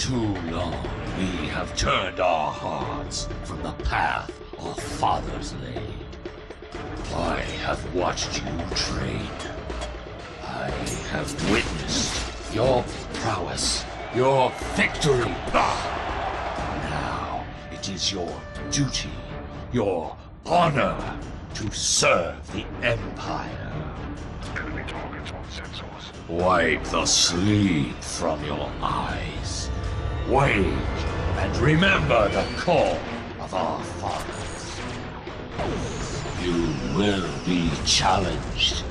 too long we have turned our hearts from the path our fathers laid. I have watched you train. I have witnessed your prowess, your victory. Now it is your duty, your honor, to serve the Empire. Enemy targets on sensors. Wipe the sleep from your eyes. Wake and remember the call of our fathers. You will be challenged.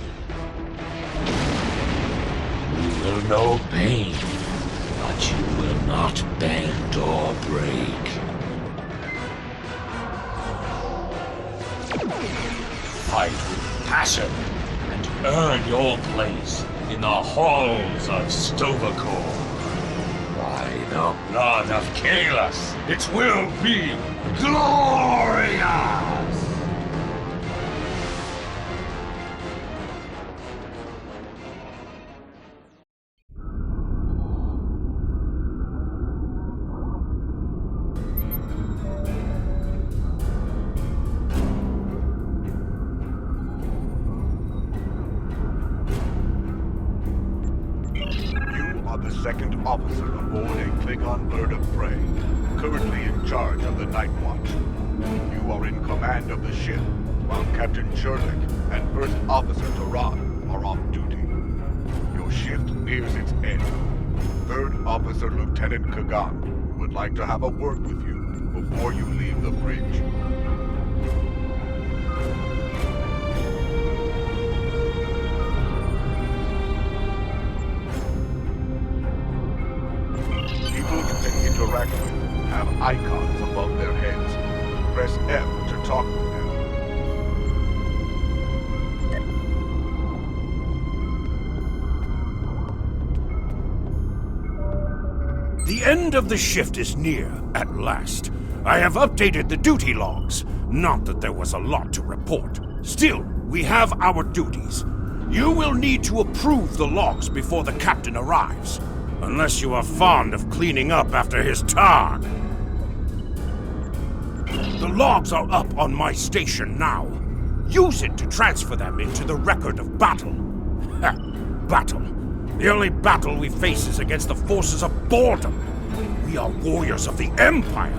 You will know pain, but you will not bend or break. Fight with passion and earn your place in the halls of Stovacor. By the blood of Kalis, it will be glorious! The second officer aboard a Klingon bird of prey, currently in charge of the Night Watch. You are in command of the ship, while Captain Cherlik and First Officer Taran are off duty. Your shift nears its end. Third Officer Lieutenant Kagan would like to have a word with you before you leave the bridge. Interact with have icons above their heads. Press F to talk with them. The end of the shift is near, at last. I have updated the duty logs. Not that there was a lot to report. Still, we have our duties. You will need to approve the logs before the captain arrives. Unless you are fond of cleaning up after his targ. The logs are up on my station now. Use it to transfer them into the record of battle. Battle. The only battle we face is against the forces of boredom. We are warriors of the Empire.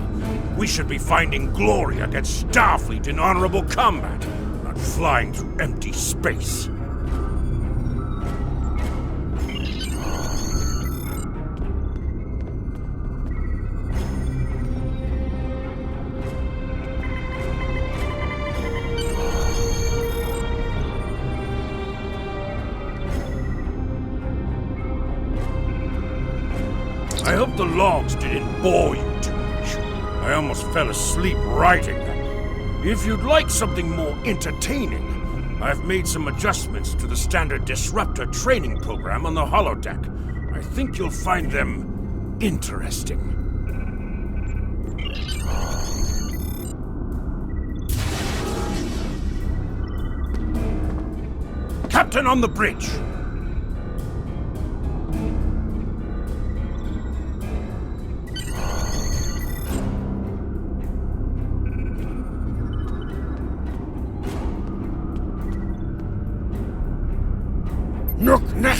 We should be finding glory against Starfleet in honorable combat, not flying through empty space. I hope the logs didn't bore you too much. I almost fell asleep writing them. If you'd like something more entertaining, I've made some adjustments to the standard disruptor training program on the holodeck. I think you'll find them interesting. Captain on the bridge! Nook-neck!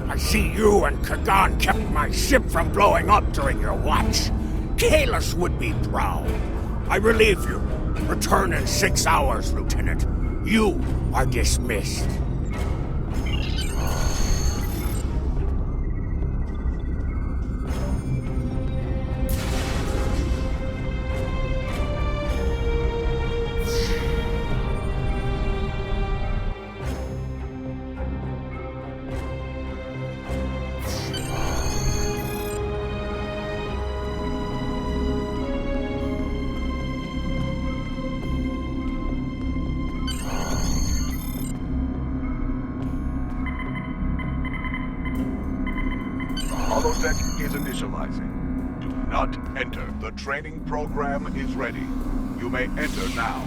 I see you and Kagan kept my ship from blowing up during your watch. Kalis would be proud. I relieve you. Return in 6 hours, Lieutenant. You are dismissed. Holodeck is initializing. Do not enter. The training program is ready. You may enter now.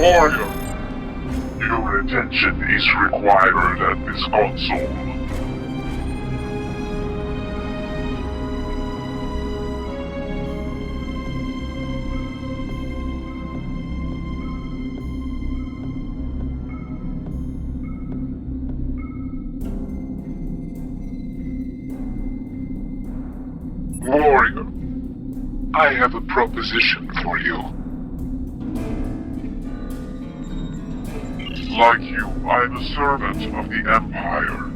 Warrior, your attention is required at this console. Warrior, I have a proposition for you. Like you, I'm a servant of the Empire.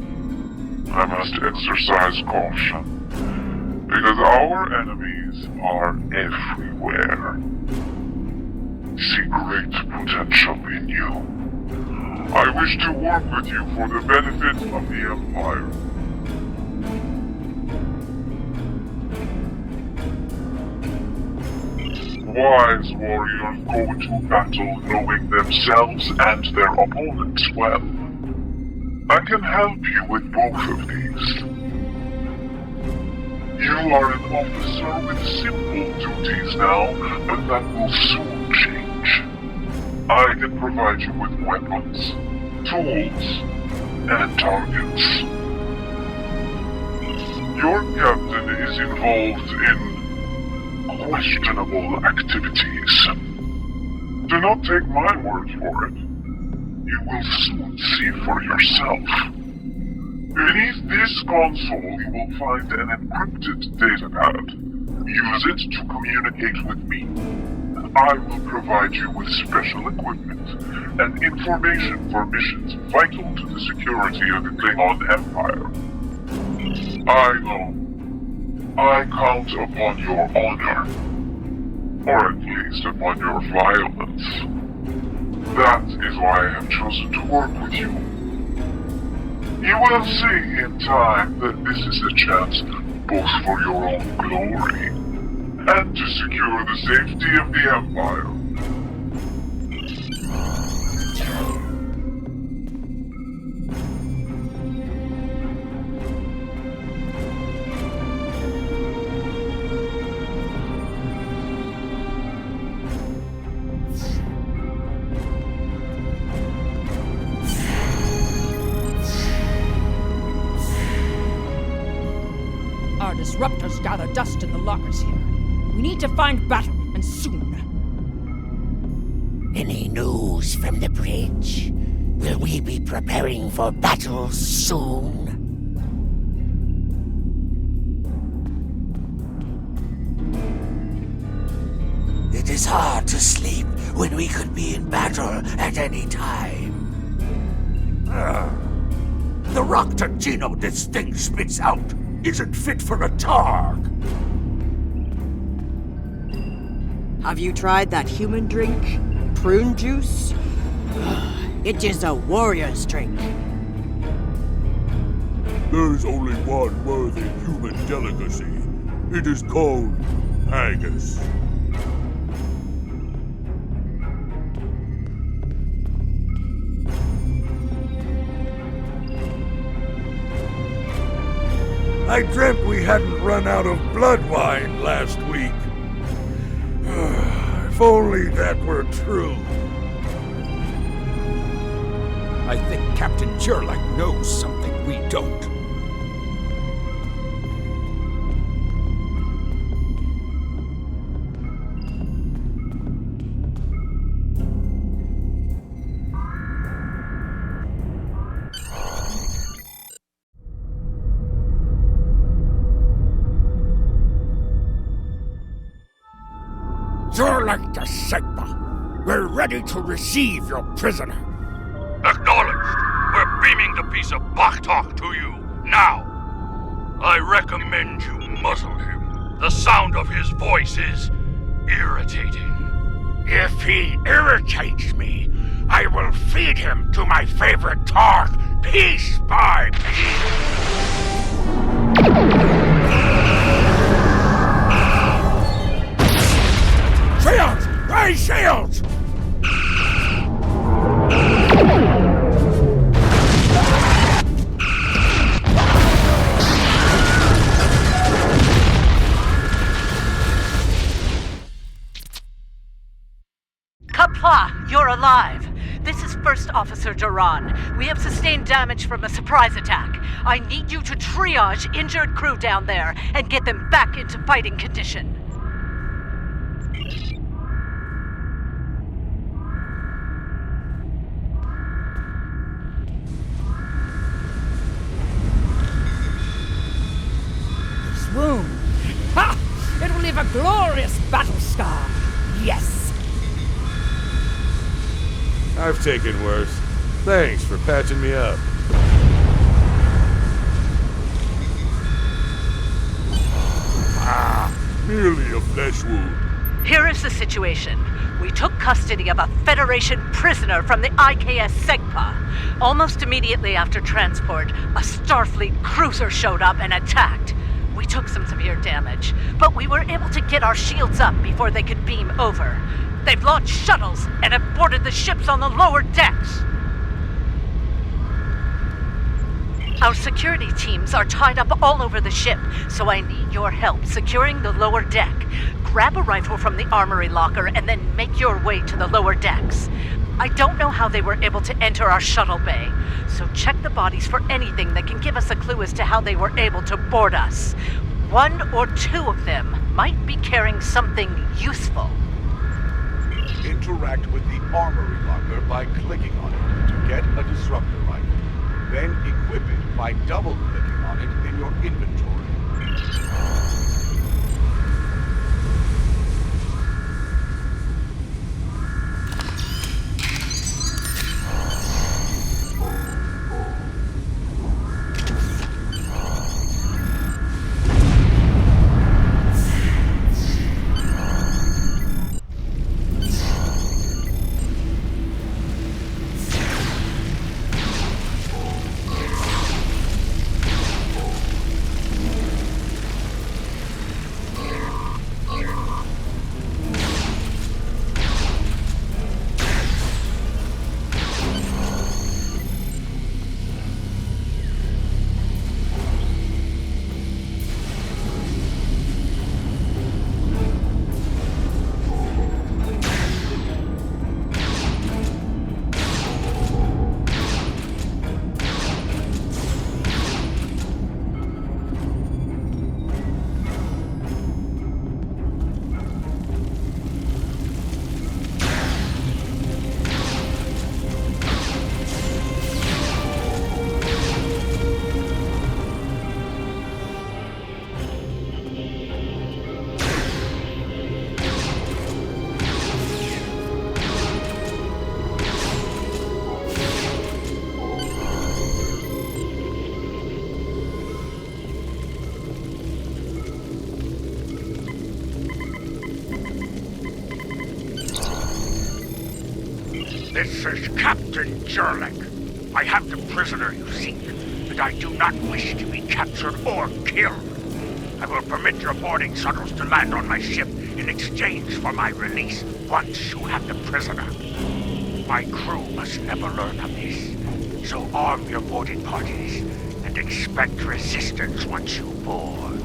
I must exercise caution, because our enemies are everywhere. See great potential in you. I wish to work with you for the benefit of the Empire. Wise warriors go into battle knowing themselves and their opponents well. I can help you with both of these. You are an officer with simple duties now, but that will soon change. I can provide you with weapons, tools, and targets. Your captain is involved in questionable activities. Do not take my word for it. You will soon see for yourself. Beneath this console you will find an encrypted datapad. Use it to communicate with me. I will provide you with special equipment and information for missions vital to the security of the Klingon Empire. I know. I count upon your honor, or at least upon your violence. That is why I have chosen to work with you. You will see in time that this is a chance both for your own glory and to secure the safety of the Empire. Our disruptors gather dust in the lockers here. We need to find battle, and soon. Any news from the bridge? Will we be preparing for battle soon? It is hard to sleep when we could be in battle at any time. The rock Gino this thing spits out isn't fit for a targ. Have you tried that human drink? Prune juice? It is a warrior's drink. There's only one worthy human delicacy. It is called haggis. I dreamt we hadn't run out of blood wine last week. If only that were true. I think Captain Churlight knows something we don't. Churlight the Sigma, we're ready to receive your prisoner. Acknowledged. We're beaming the piece of Baktok to you, now. I recommend you muzzle him. The sound of his voice is irritating. If he irritates me, I will feed him to my favorite targ, piece by piece. Shields! Raise shields! Kapla, you're alive. Officer Duran. We have sustained damage from a surprise attack. I need you to triage injured crew down there and get them back into fighting condition. This wound. Ha! It will leave a glorious battle scar. Yes. I've taken worse. Thanks for patching me up. Merely a flesh wound. Here is the situation. We took custody of a Federation prisoner from the IKS Segpa. Almost immediately after transport, a Starfleet cruiser showed up and attacked. We took some severe damage, but we were able to get our shields up before they could beam over. They've launched shuttles and have boarded the ships on the lower decks. Our security teams are tied up all over the ship, so I need your help securing the lower deck. Grab a rifle from the armory locker and then make your way to the lower decks. I don't know how they were able to enter our shuttle bay, so check the bodies for anything that can give us a clue as to how they were able to board us. One or two of them might be carrying something useful. Interact with the armory locker by clicking on it to get a disruptor rifle. Then equip it by double-clicking on it in your inventory. This is Captain Jurlik. I have the prisoner you seek, and I do not wish to be captured or killed. I will permit your boarding shuttles to land on my ship in exchange for my release once you have the prisoner. My crew must never learn of this, so arm your boarding parties and expect resistance once you board.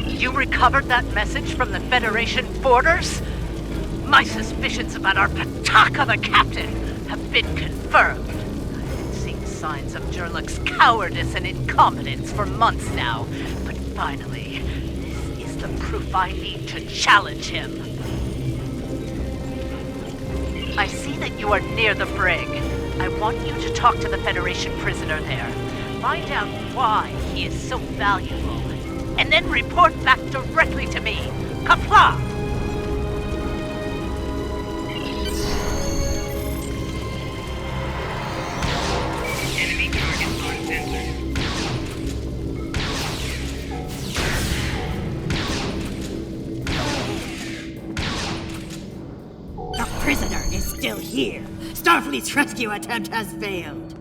You recovered that message from the Federation borders? My suspicions about our Pataka the Captain have been confirmed. I've been seeing signs of Jurlik's cowardice and incompetence for months now, but finally, this is the proof I need to challenge him. I see that you are near the brig. I want you to talk to the Federation prisoner there. Find out why he is so valuable, and then report back directly to me. Kapla! The prisoner is still here. Starfleet's rescue attempt has failed.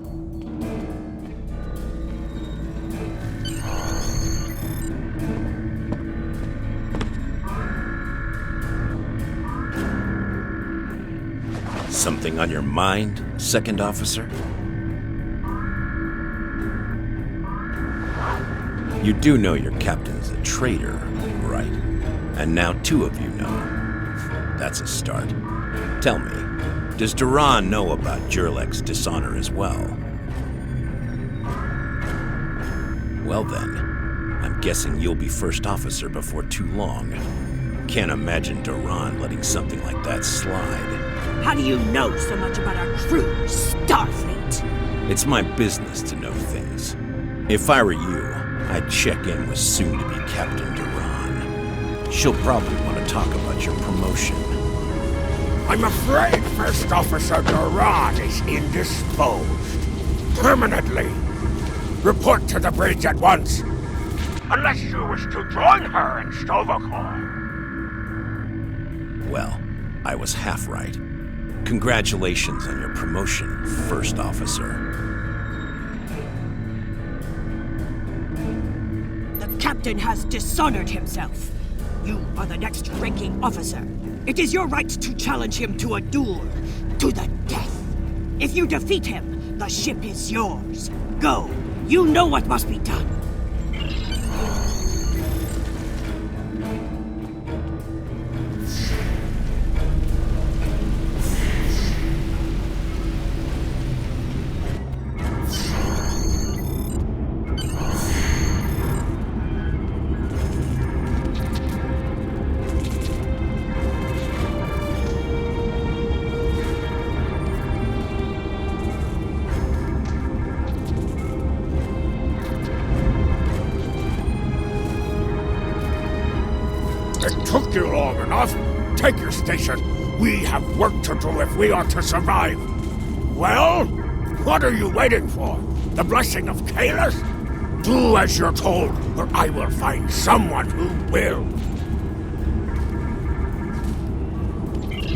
Something on your mind, Second Officer? You do know your captain's a traitor, right? And now two of you know. That's a start. Tell me, Does Duran know about Jurlek's dishonor as well? Well then, I'm guessing you'll be first officer before too long. Can't imagine Duran letting something like that slide. How do you know so much about our crew, Starfleet? It's my business to know things. If I were you, I'd check in with soon-to-be Captain Duran. She'll probably want to talk about your promotion. I'm afraid First Officer Duran is indisposed. Permanently. Report to the bridge at once. Unless you wish to join her in Stovacor. Well, I was half right. Congratulations on your promotion, First Officer. The captain has dishonored himself. You are the next ranking officer. It is your right to challenge him to a duel, to the death. If you defeat him, the ship is yours. Go. You know what must be done. It took you long enough. Take your station. We have work to do if we are to survive. Well, what are you waiting for? The blessing of Kalis? Do as you're told, or I will find someone who will.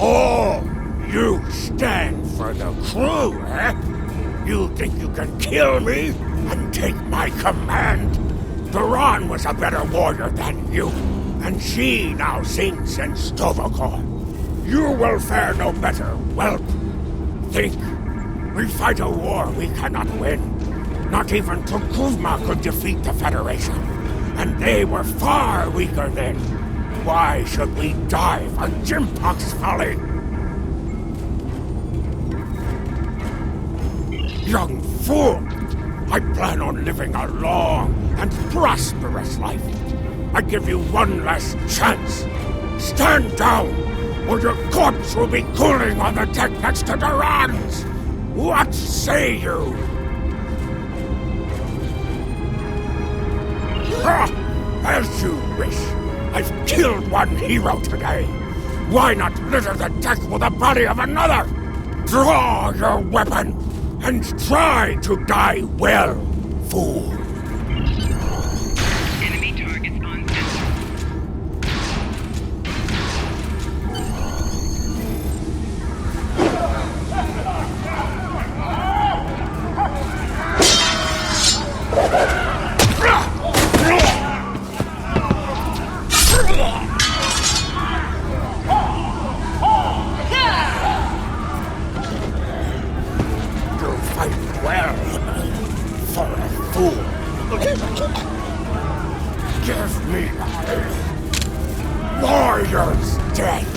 Oh, you stand for the crew, eh? You think you can kill me and take my command? Duran was a better warrior than you. And she now sings in Stovacor. You will fare no better, whelp. Think. We fight a war we cannot win. Not even Tukuzma could defeat the Federation. And they were far weaker then. Why should we die for Jimpok's folly? Young fool! I plan on living a long and prosperous life. I give you one last chance. Stand down, or your corpse will be cooling on the deck next to Duran's. What say you? As you wish. I've killed one hero today. Why not litter the deck with the body of another? Draw your weapon and try to die well, fool. Give me warrior's death.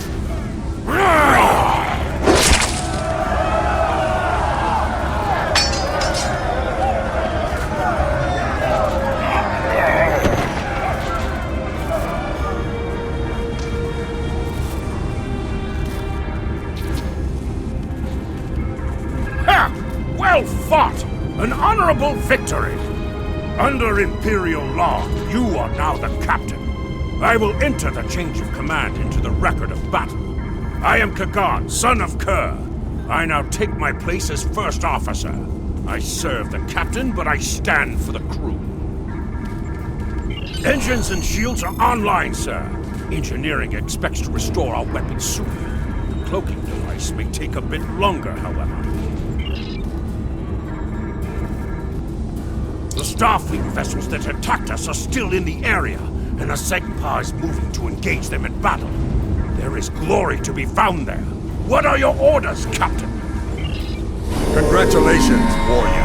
Ha! Well fought! An honorable victory! Under Imperial law, you are now the captain. I will enter the change of command into the record of battle. I am Kagan, son of Kerr. I now take my place as first officer. I serve the captain, but I stand for the crew. Engines and shields are online, sir. Engineering expects to restore our weapons soon. The cloaking device may take a bit longer, however. The Starfleet vessels that attacked us are still in the area, and the Segpa is moving to engage them in battle. There is glory to be found there. What are your orders, Captain? Congratulations, warrior.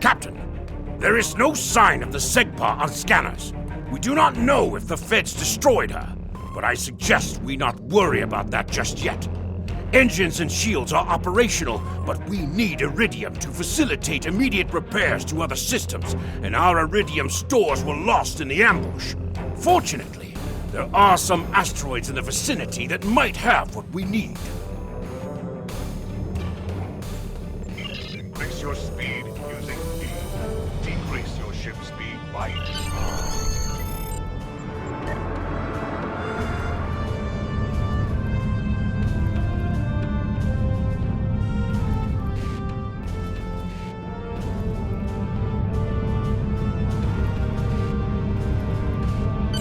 Captain, there is no sign of the Segpa on scanners. We do not know if the Feds destroyed her, but I suggest we not worry about that just yet. Engines and shields are operational, but we need iridium to facilitate immediate repairs to other systems, and our iridium stores were lost in the ambush. Fortunately, there are some asteroids in the vicinity that might have what we need. Increase your speed using E. Decrease your ship speed by E.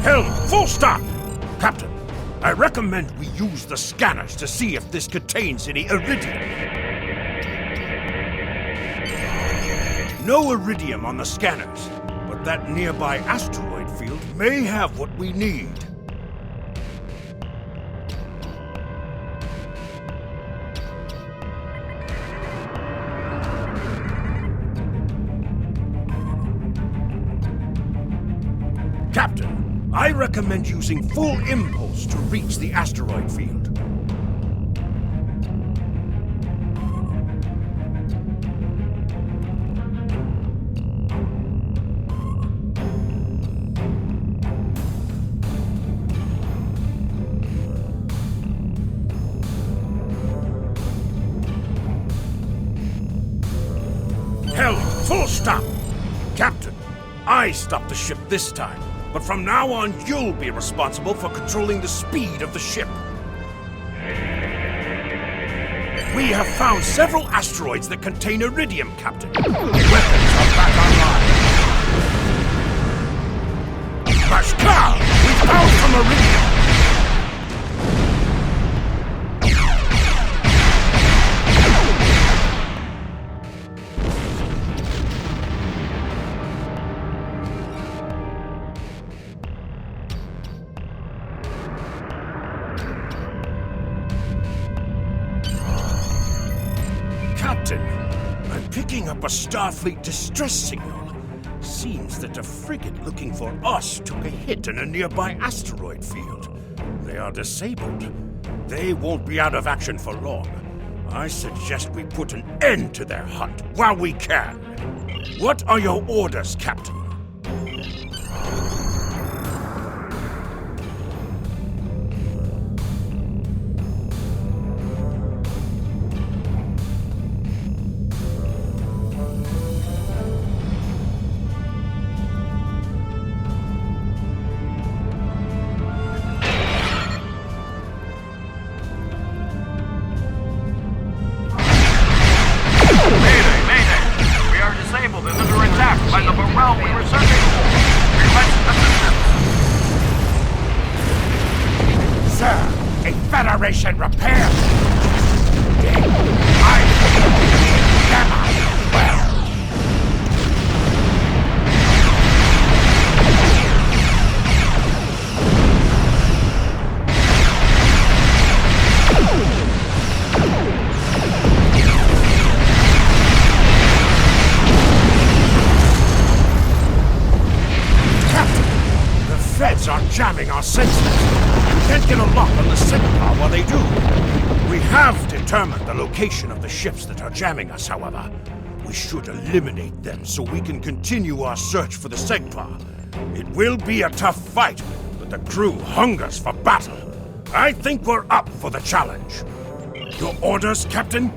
Helm, full stop! Captain, I recommend we use the scanners to see if this contains any iridium. No iridium on the scanners, but that nearby asteroid field may have what we need. Captain, I recommend using full impulse to reach the asteroid field. Helm, full stop! Captain, I stopped the ship this time. But from now on, you'll be responsible for controlling the speed of the ship. We have found several asteroids that contain iridium, Captain. Weapons are back online. Bashkar! We found some iridium! Captain, I'm picking up a Starfleet distress signal. Seems that a frigate looking for us took a hit in a nearby asteroid field. They are disabled. They won't be out of action for long. I suggest we put an end to their hunt while we can. What are your orders, Captain? Federation repair! Captain, the Feds are jamming our sensors. Can't get a lock on the Segpa while they do. We have determined the location of the ships that are jamming us, however. We should eliminate them so we can continue our search for the Segpa. It will be a tough fight, but the crew hungers for battle. I think we're up for the challenge. Your orders, Captain?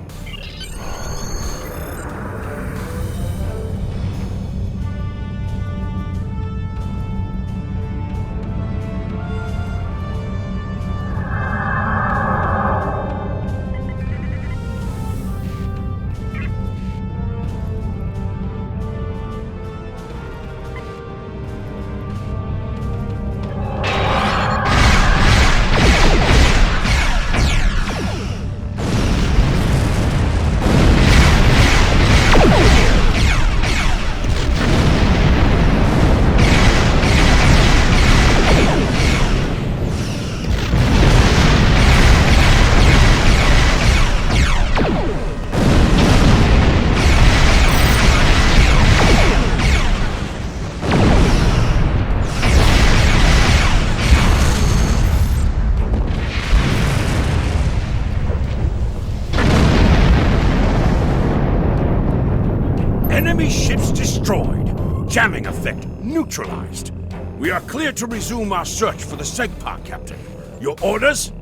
destroyed. Jamming effect neutralized. We are clear to resume our search for the Segpa, Captain. Your orders?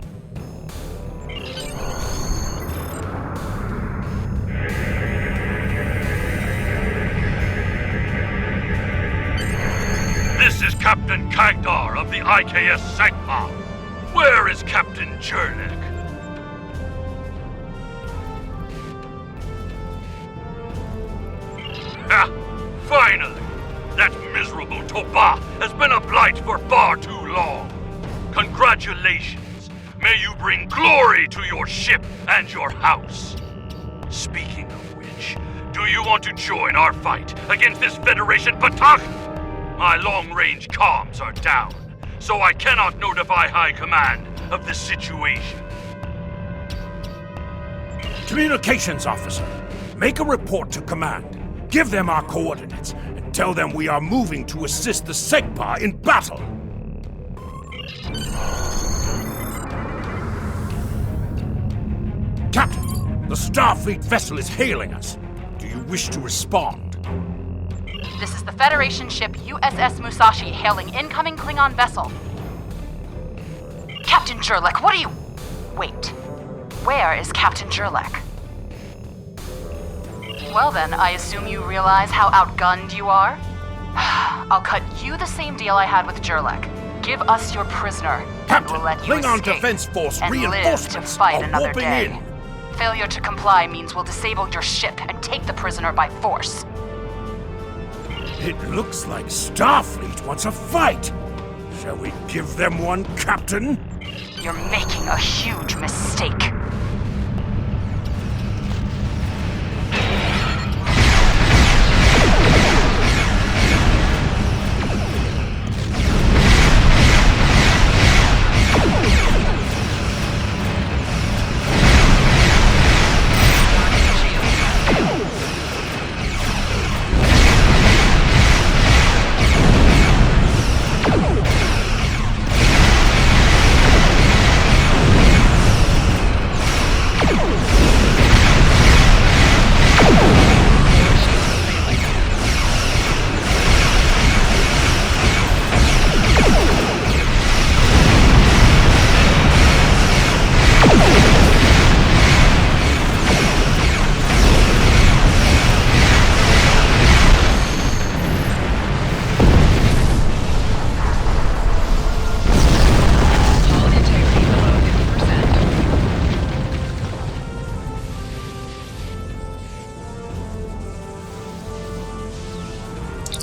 This is Captain Kagdar of the IKS Sagpa. Where is Captain Jernik? Ah, finally! That miserable Toba has been a blight for far too long. Congratulations! May you bring glory to your ship and your house. Speaking of which, do you want to join our fight against this Federation Patak? My long-range comms are down, so I cannot notify High Command of the situation. Communications officer, make a report to command. Give them our coordinates, and tell them we are moving to assist the Segpa in battle. Captain, the Starfleet vessel is hailing us. Do you wish to respond? This is the Federation ship USS Musashi hailing incoming Klingon vessel. Captain Jerlek, what are you... Wait. Where is Captain Jerlek? Well then, I assume you realize how outgunned you are? I'll cut you the same deal I had with Jerlek. Give us your prisoner, Captain, and we'll let you Klingon escape Defense Force and live to reinforcements fight are another warping day. in. Failure to comply means we'll disable your ship and take the prisoner by force. It looks like Starfleet wants a fight. Shall we give them one, Captain? You're making a huge mistake.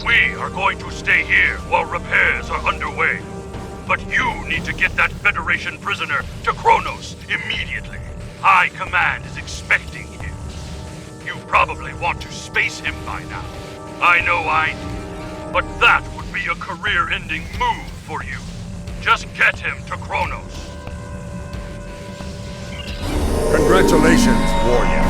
We are going to stay here while repairs are underway. But you need to get that Federation prisoner to Kronos immediately. High Command is expecting him. You probably want to space him by now. I know I do. But that would be a career-ending move for you. Just get him to Kronos. Congratulations, warrior.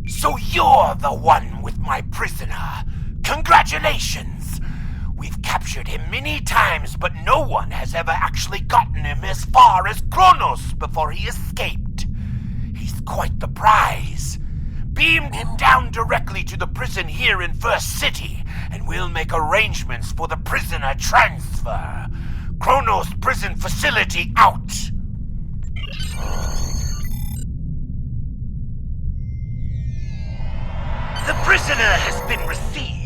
So you're the one with my prisoner. Congratulations! We've captured him many times, but no one has ever actually gotten him as far as Kronos before he escaped. He's quite the prize. Beam him down directly to the prison here in First City, and we'll make arrangements for the prisoner transfer. Kronos prison facility out! The prisoner has been received.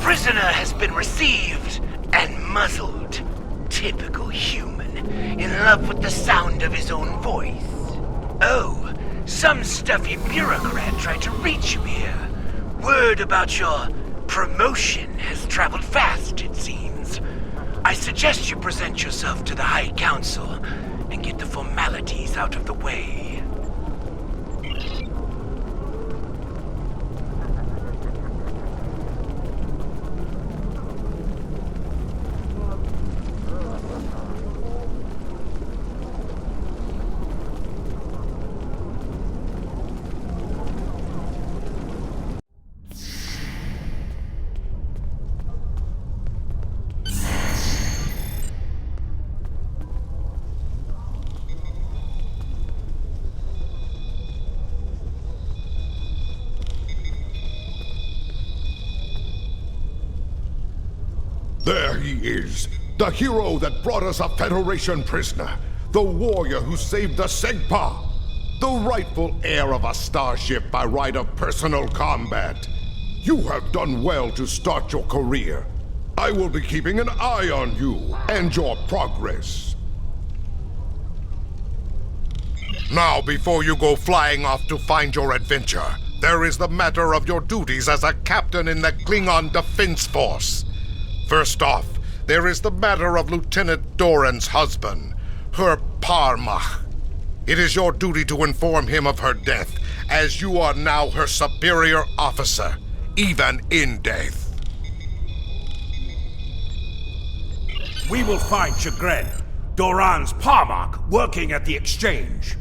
prisoner has been received and muzzled. Typical human, in love with the sound of his own voice. Oh, some stuffy bureaucrat tried to reach you here. Word about your promotion has traveled fast, it seems. I suggest you present yourself to the High Council and get the formalities out of the way. There he is, the hero that brought us a Federation prisoner, the warrior who saved the Segpa, the rightful heir of a starship by right of personal combat. You have done well to start your career. I will be keeping an eye on you and your progress. Now, before you go flying off to find your adventure, there is the matter of your duties as a captain in the Klingon Defense Force. First off, there is the matter of Lieutenant Doran's husband, her Parmach. It is your duty to inform him of her death, as you are now her superior officer, even in death. We will find Chagrin, Doran's Parmach, working at the exchange.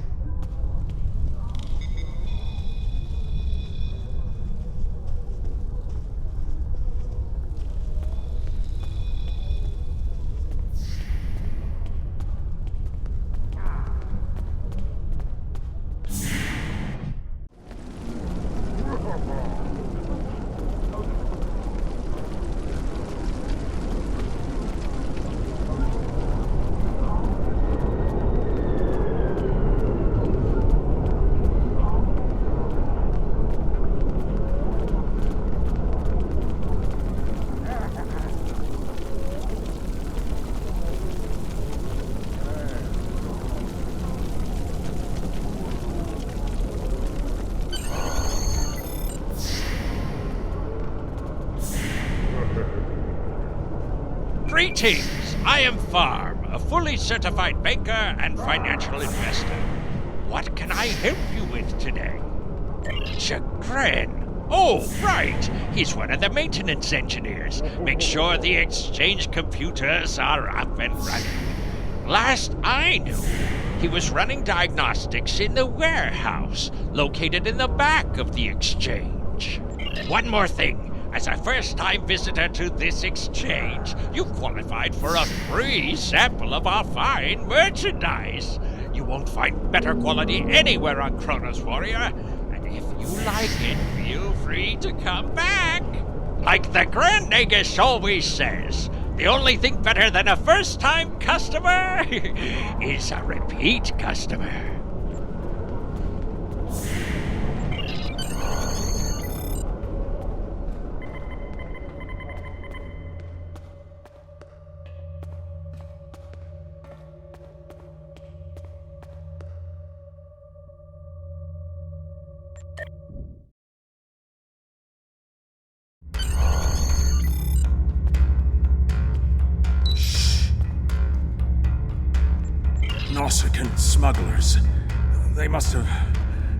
Greetings! I am Farm, a fully certified banker and financial investor. What can I help you with today? Chagrin. Oh, right! He's one of the maintenance engineers. Make sure the exchange computers are up and running. Last I knew, he was running diagnostics in the warehouse, located in the back of the exchange. One more thing. As a first-time visitor to this exchange, you qualified for a free sample of our fine merchandise. You won't find better quality anywhere on Kronos Warrior, and if you like it, feel free to come back. Like the Grand Nagus always says, the only thing better than a first-time customer is a repeat customer. Nausicaan smugglers. They must have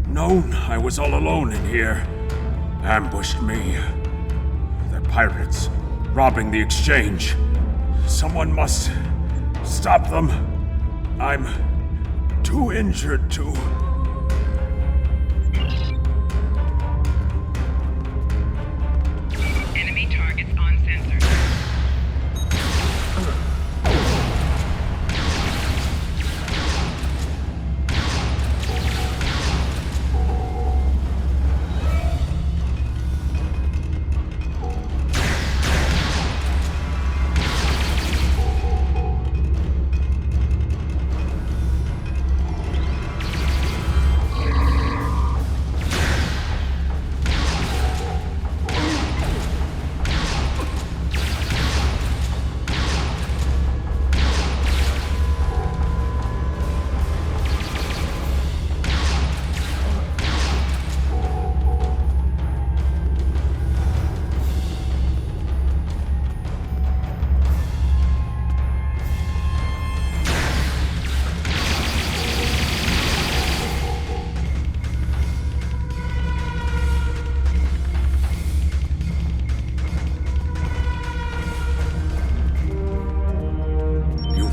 known I was all alone in here. Ambushed me. They're pirates, robbing the exchange. Someone must stop them. I'm too injured to... Enemy targets on sensor.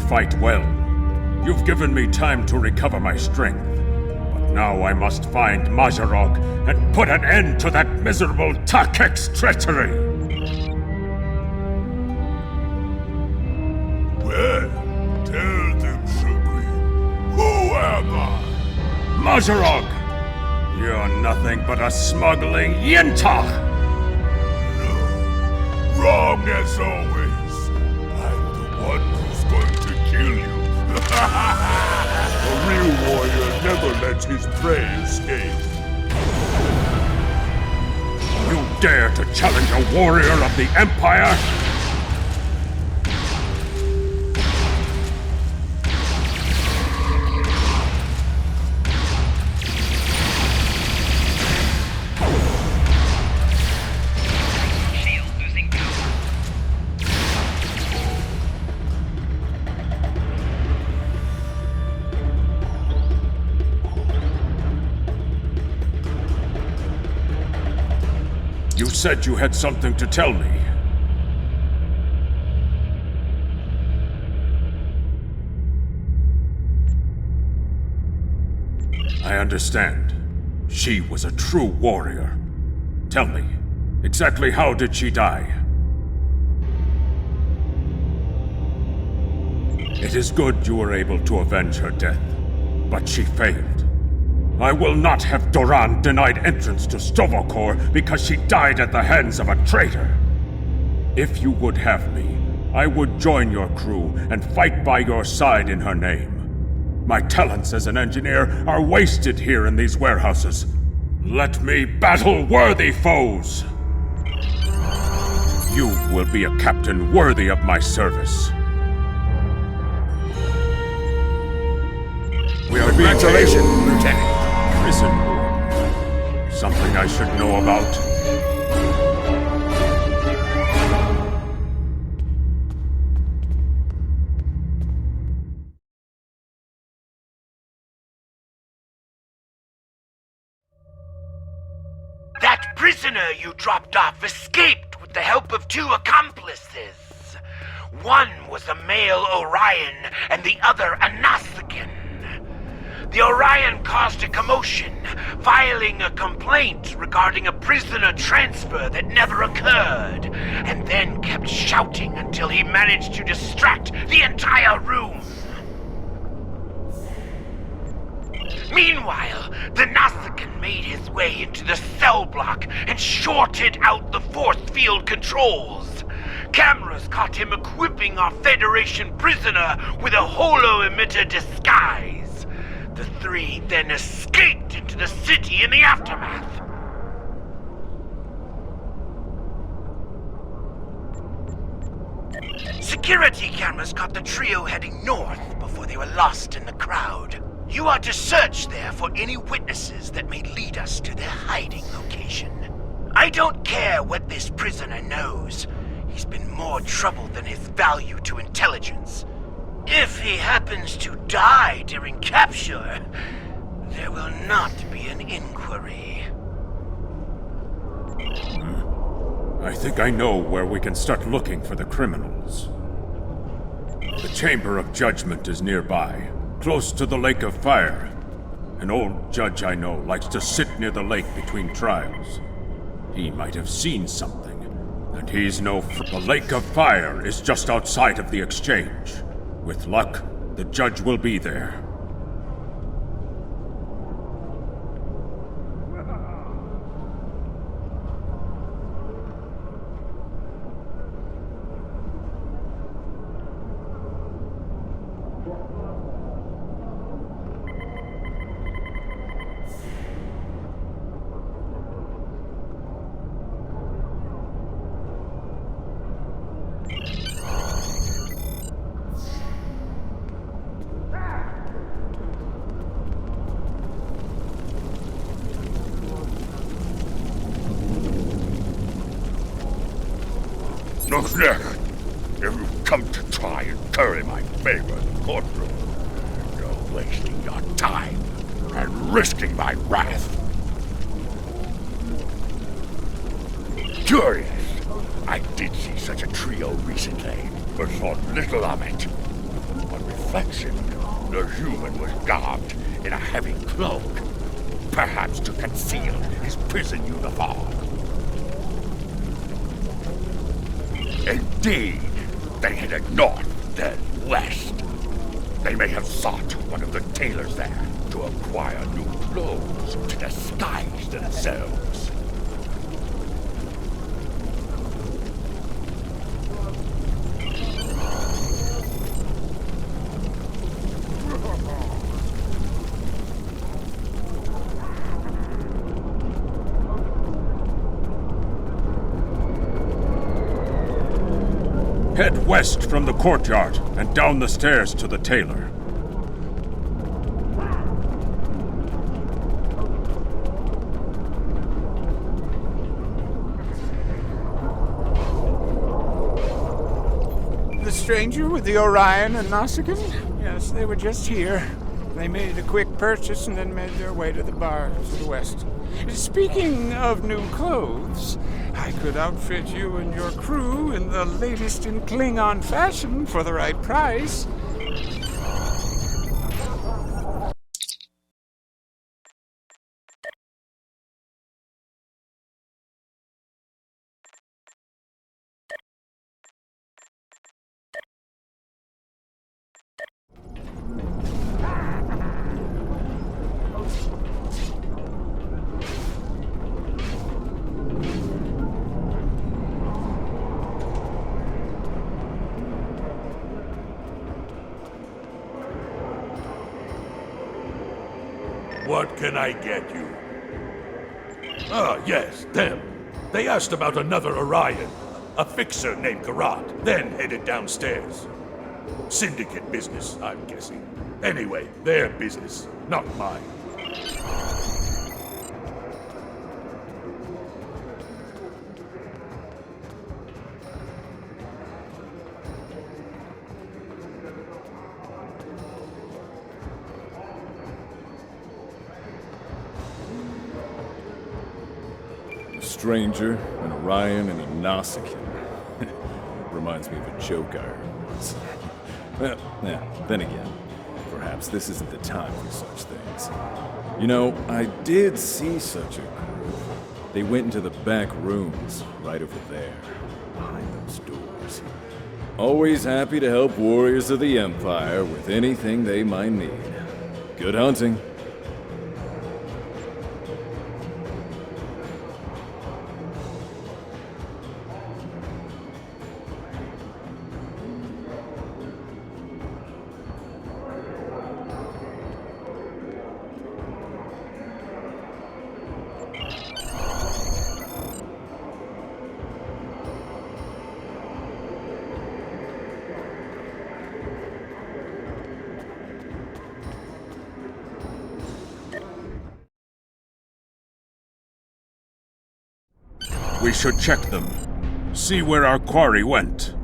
fight well. You've given me time to recover my strength. But now I must find Mazarog and put an end to that miserable Takek's treachery! Well, tell them, Supreme. Who am I? Mazarog! You're nothing but a smuggling Yintach! No. Wrong as always. I'm the one who's going to kill you. A real warrior never lets his prey escape. You dare to challenge a warrior of the Empire? You said you had something to tell me. I understand. She was a true warrior. Tell me, exactly how did she die? It is good you were able to avenge her death, but she failed. I will not have Doran denied entrance to Stovokor because she died at the hands of a traitor. If you would have me, I would join your crew and fight by your side in her name. My talents as an engineer are wasted here in these warehouses. Let me battle worthy foes! You will be a captain worthy of my service. We are Congratulations, Lieutenant. Prison warden. Something I should know about. That prisoner you dropped off escaped with the help of 2 accomplices. One was a male Orion and the other a Nausicaan. The Orion caused a commotion, filing a complaint regarding a prisoner transfer that never occurred, and then kept shouting until he managed to distract the entire room. Meanwhile, the Nausicaan made his way into the cell block and shorted out the force field controls. Cameras caught him equipping our Federation prisoner with a holo-emitter disguise. The 3 then escaped into the city in the aftermath. Security cameras caught the trio heading north before they were lost in the crowd. You are to search there for any witnesses that may lead us to their hiding location. I don't care what this prisoner knows. He's been more trouble than his value to intelligence. If he happens to die during capture, there will not be an inquiry. I think I know where we can start looking for the criminals. The Chamber of Judgment is nearby, close to the Lake of Fire. An old judge I know likes to sit near the lake between trials. He might have seen something, and he's no The Lake of Fire is just outside of the exchange. With luck, the judge will be there. Lieutenant, if you've come to try and curry my favor in the courtroom, you're wasting your time and risking my wrath. Curious. I did see such a trio recently, but thought little of it. On reflection, the human was garbed in a heavy cloak, perhaps to conceal his prison uniform. Indeed, they headed north, then west. They may have sought one of the tailors there to acquire new clothes to disguise themselves. Head west from the courtyard and down the stairs to the tailor. The stranger with the Orion and Nausicaan? Yes, they were just here. They made a quick purchase and then made their way to the bar to the west. Speaking of new clothes, I could outfit you and your crew in the latest in Klingon fashion for the right price. What can I get you? Ah, yes, them. They asked about another Orion, a fixer named Karat, then headed downstairs. Syndicate business, I'm guessing. Anyway, their business, not mine. Stranger, an Orion, and a Nausicaan. Reminds me of a joke I heard once. Well, yeah, then again, perhaps this isn't the time for such things. You know, I did see such a group. They went into the back rooms, right over there, behind those doors. Always happy to help warriors of the Empire with anything they might need. Good hunting. We should check them. See where our quarry went.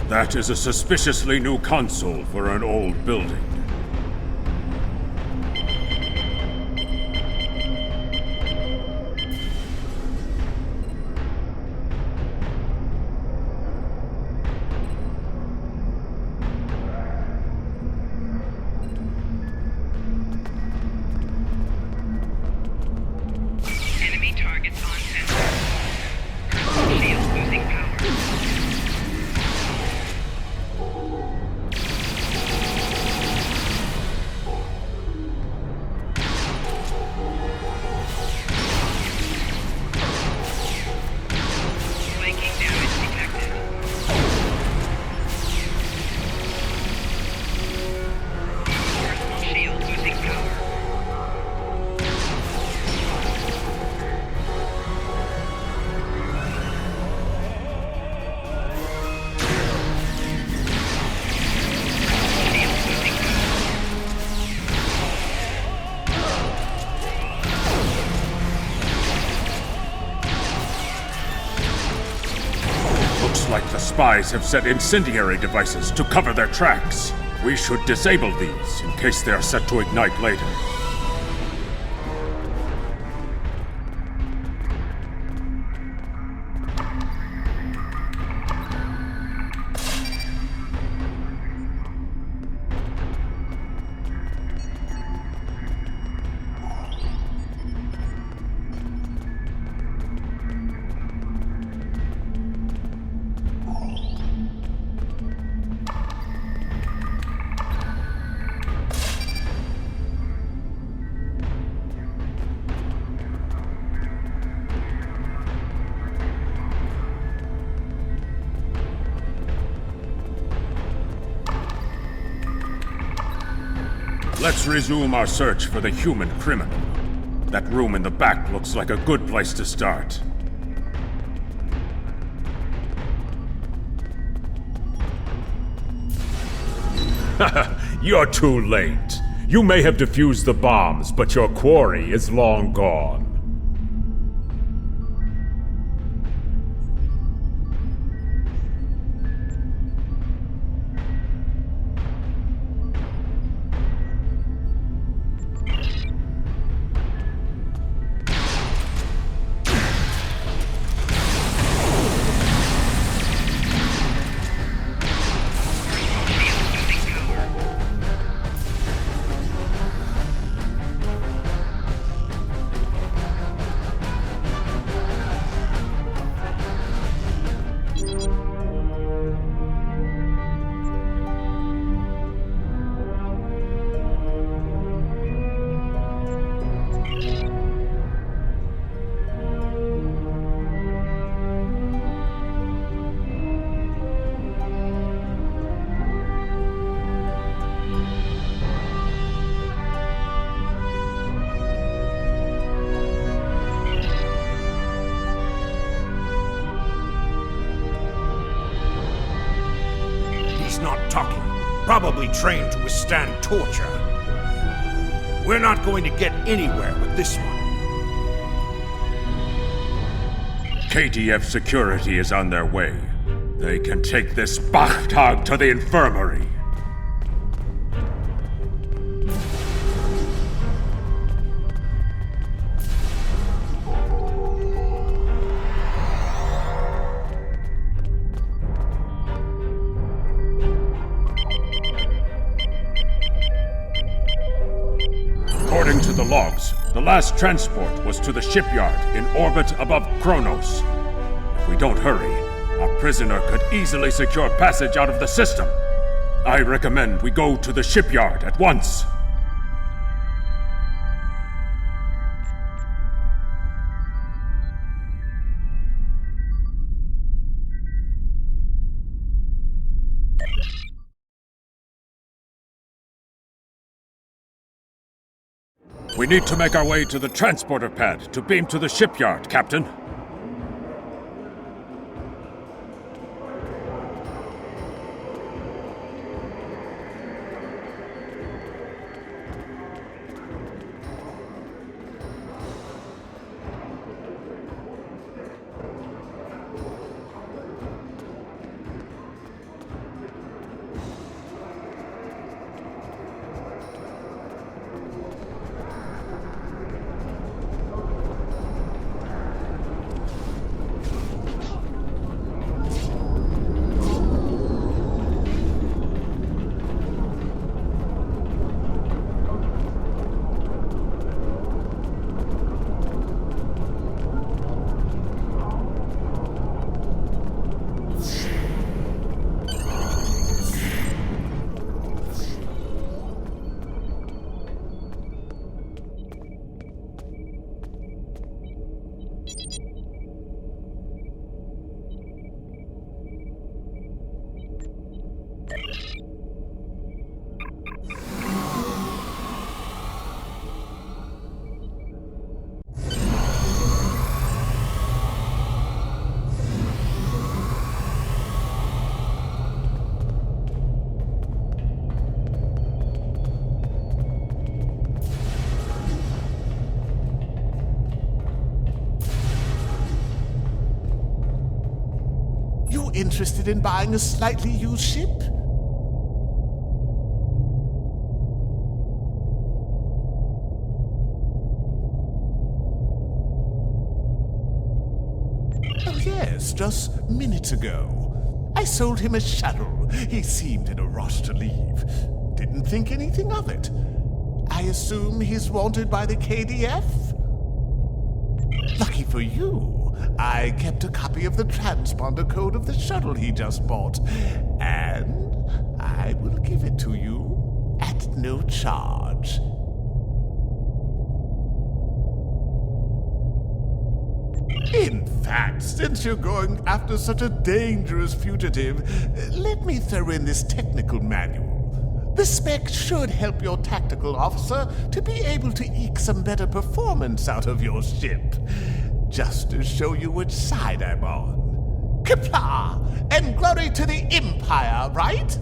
That is a suspiciously new console for an old building. Enemy targets on center. Shield losing power. Looks like the spies have set incendiary devices to cover their tracks. We should disable these in case they are set to ignite later. Let's resume our search for the human criminal. That room in the back looks like a good place to start. You're too late. You may have defused the bombs, but your quarry is long gone. Probably trained to withstand torture. We're not going to get anywhere with this one. KTF security is on their way. They can take this Bachtag to the infirmary. According to the logs, the last transport was to the shipyard in orbit above Kronos. If we don't hurry, our prisoner could easily secure passage out of the system. I recommend we go to the shipyard at once. We need to make our way to the transporter pad to beam to the shipyard, Captain. interested in buying a slightly used ship? Oh yes, just minutes ago. I sold him a shuttle. He seemed in a rush to leave. Didn't think anything of it. I assume he's wanted by the KDF? Lucky for you, I kept a copy of the transponder code of the shuttle he just bought, and I will give it to you at no charge. In fact, since you're going after such a dangerous fugitive, let me throw in this technical manual. The spec should help your tactical officer to be able to eke some better performance out of your ship. Just to show you which side I'm on. Qapla' and glory to the Empire, right?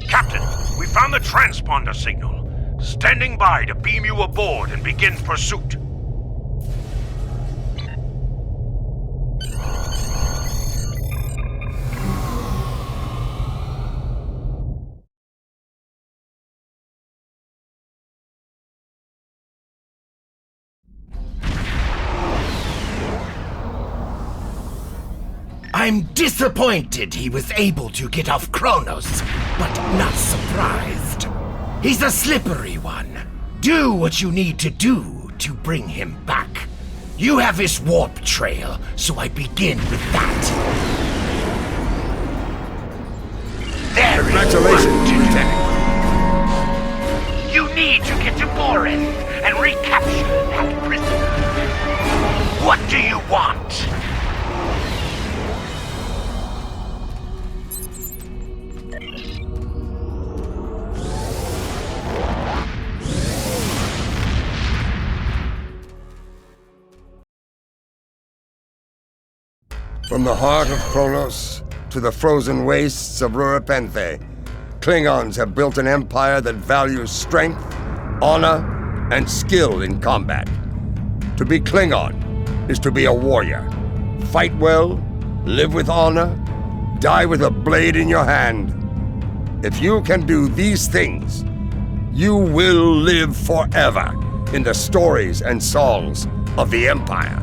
Captain, we found the transponder signal. Standing by to beam you aboard and begin pursuit. I'm disappointed he was able to get off Kronos, but not surprised. He's a slippery one. Do what you need to do to bring him back. You have his warp trail, so I begin with that. Congratulations, Lieutenant. You need to get to Boris and recapture that prisoner. What do you want? From the heart of Kronos to the frozen wastes of Rurapenthe, Klingons have built an empire that values strength, honor, and skill in combat. To be Klingon is to be a warrior. Fight well, live with honor, die with a blade in your hand. If you can do these things, you will live forever in the stories and songs of the Empire.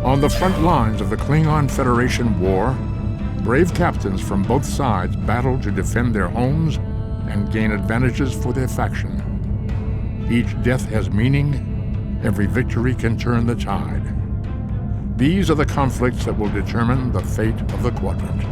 On the front lines of the Klingon Federation war, brave captains from both sides battle to defend their homes and gain advantages for their faction. Each death has meaning, every victory can turn the tide. These are the conflicts that will determine the fate of the Quadrant.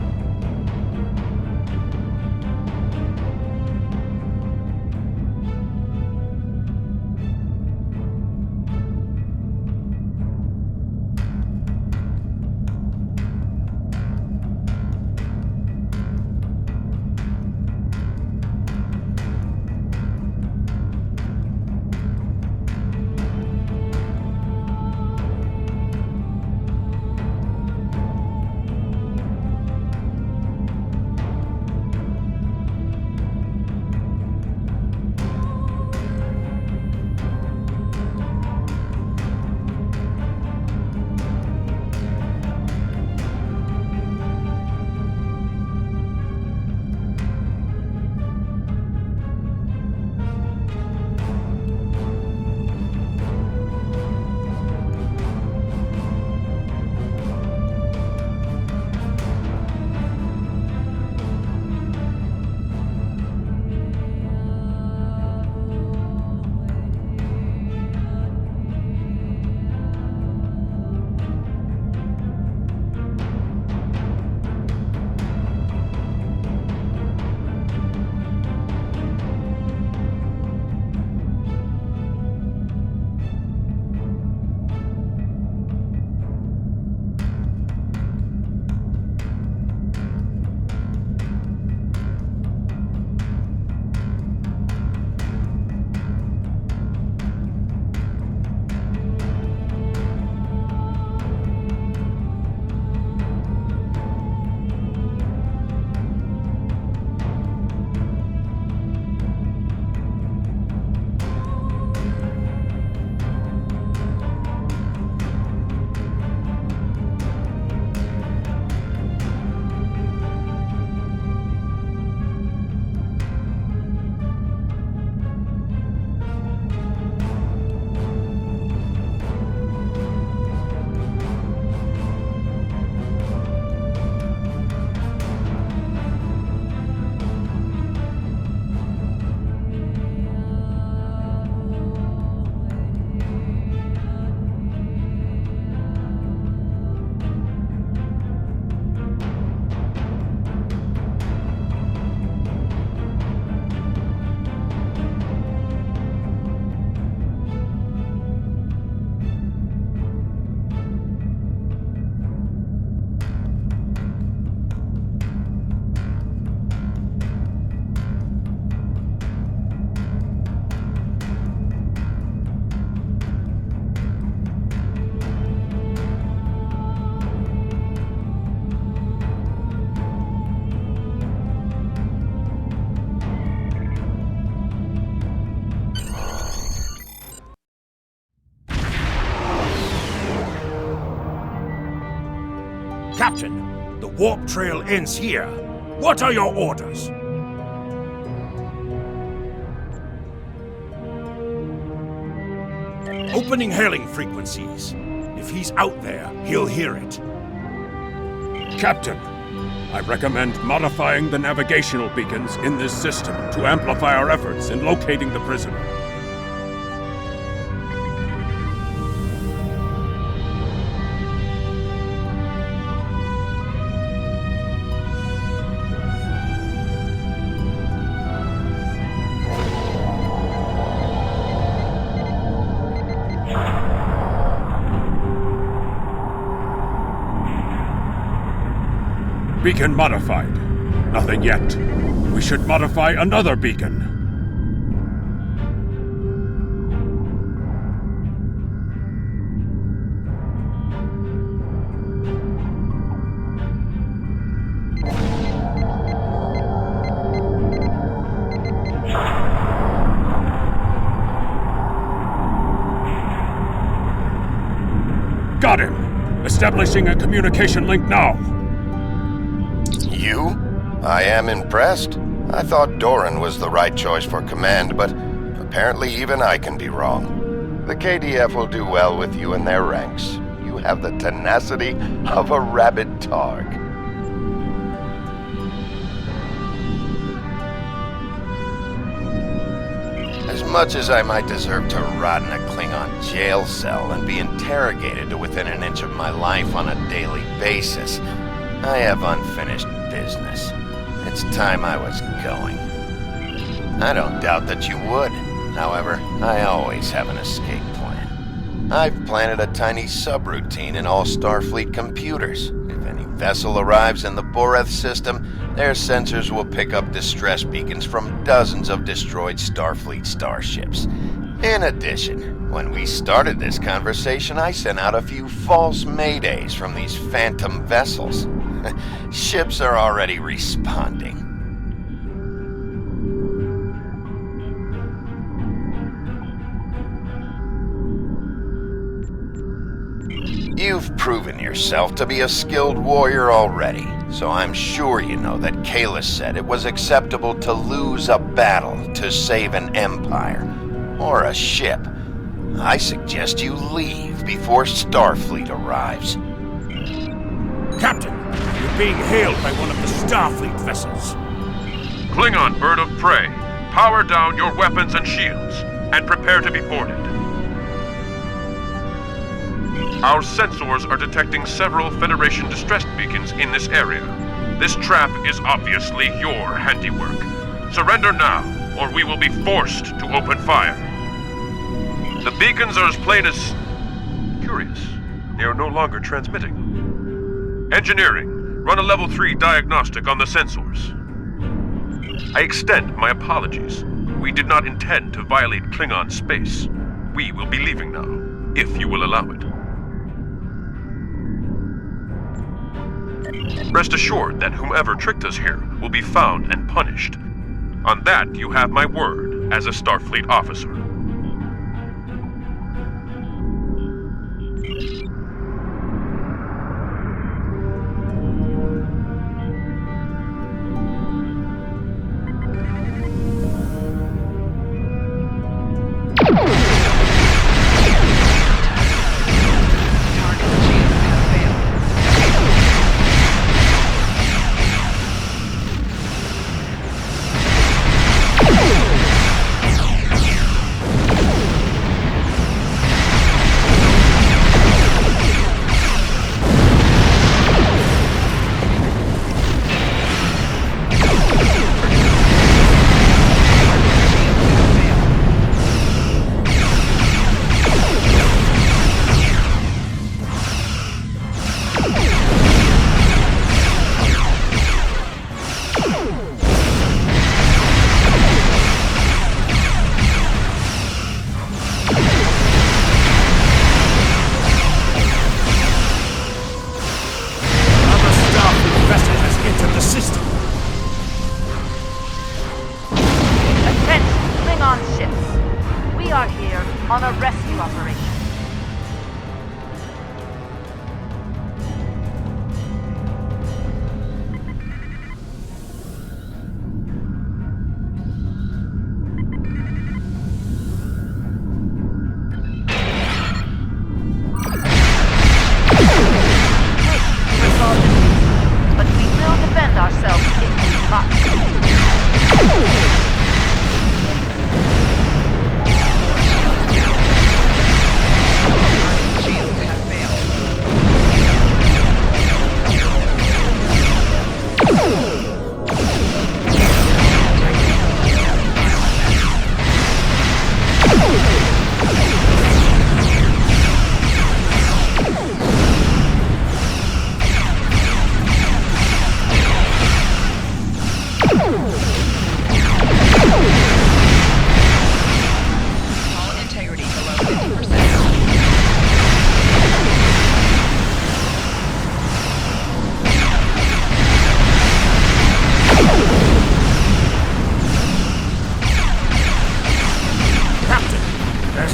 Captain, the warp trail ends here. What are your orders? Opening hailing frequencies. If he's out there, he'll hear it. Captain, I recommend modifying the navigational beacons in this system to amplify our efforts in locating the prisoner. Beacon modified. Nothing yet. We should modify another beacon. Got him! Establishing a communication link now. You? I am impressed. I thought Doran was the right choice for command, but apparently even I can be wrong. The KDF will do well with you in their ranks. You have the tenacity of a rabid targ. As much as I might deserve to rot in a Klingon jail cell and be interrogated to within an inch of my life on a daily basis, I have unfinished business. It's time I was going. I don't doubt that you would. However, I always have an escape plan. I've planted a tiny subroutine in all Starfleet computers. If any vessel arrives in the Boreth system, their sensors will pick up distress beacons from dozens of destroyed Starfleet starships. In addition, when we started this conversation, I sent out a few false maydays from these phantom vessels. Ships are already responding. You've proven yourself to be a skilled warrior already, so I'm sure you know that Kalis said it was acceptable to lose a battle to save an empire, or a ship. I suggest you leave before Starfleet arrives. Captain, you're being hailed by one of the Starfleet vessels. Klingon bird of prey, power down your weapons and shields, and prepare to be boarded. Our sensors are detecting several Federation distress beacons in this area. This trap is obviously your handiwork. Surrender now, or we will be forced to open fire. The beacons are as plain as... curious. They are no longer transmitting. Engineering, run a level 3 diagnostic on the sensors. I extend my apologies. We did not intend to violate Klingon space. We will be leaving now, if you will allow it. Rest assured that whomever tricked us here will be found and punished. On that, you have my word as a Starfleet officer.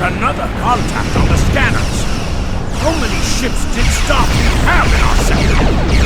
another contact on the scanners. How many ships did Starfleet have in our sector?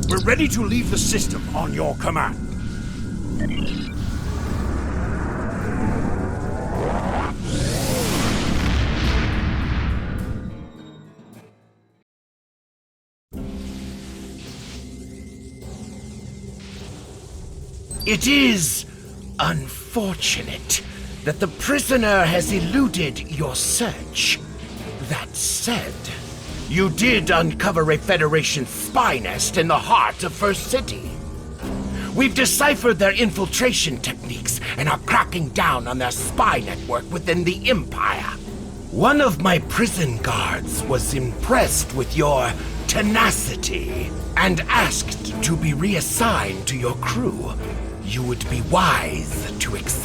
We're ready to leave the system on your command. It is unfortunate that the prisoner has eluded your search. That said, you did uncover a Federation spy nest in the heart of First City. We've deciphered their infiltration techniques and are cracking down on their spy network within the Empire. One of my prison guards was impressed with your tenacity and asked to be reassigned to your crew. You would be wise to accept